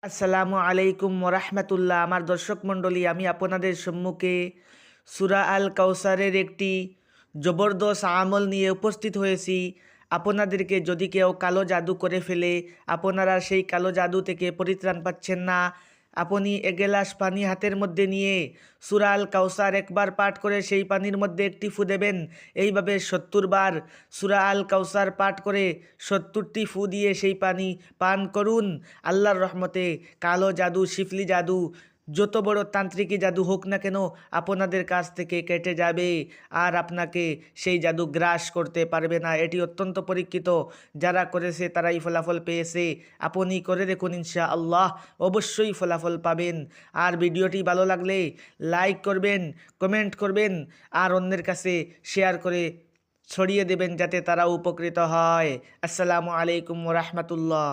আসসালামু আলাইকুম ওরহমতুল্লাহ। আমার দর্শক মণ্ডলী, আমি আপনাদের সম্মুখে সূরা আল কাউসারের একটি জবরদস্ত আমল নিয়ে উপস্থিত হয়েছি। আপনাদেরকে যদি কেউ কালো জাদু করে ফেলে, আপনারা সেই কালো জাদু থেকে পরিত্রাণ পাচ্ছেন না, আপনি এক গ্লাস পানি হাতের মধ্যে নিয়ে সূরা আল কাউসার একবার পাঠ করে সেই পানির মধ্যে একটি ফু দেবেন। এইভাবে ৭০ বার সূরা আল কাউসার পাঠ করে ৭০টি ফু দিয়ে সেই পানি পান করুন। আল্লাহর রহমতে কালো জাদু, শিফলি জাদু, যত বড় তান্ত্রিকী জাদু হোক না কেন আপনাদের কাছ থেকে কেটে যাবে আর আপনাকে সেই জাদু গ্রাস করতে পারবে না। এটি অত্যন্ত পরীক্ষিত, যারা করেছে তারাই ফলাফল পেয়েছে। আপনি করে দেখুন, ইনশাআল্লাহ অবশ্যই ফলাফল পাবেন। আর ভিডিওটি ভালো লাগলে লাইক করবেন, কমেন্ট করবেন আর অন্যের কাছে শেয়ার করে ছড়িয়ে দেবেন যাতে তারা উপকৃত হয়। আসসালামু আলাইকুম ওয়া রাহমাতুল্লাহ।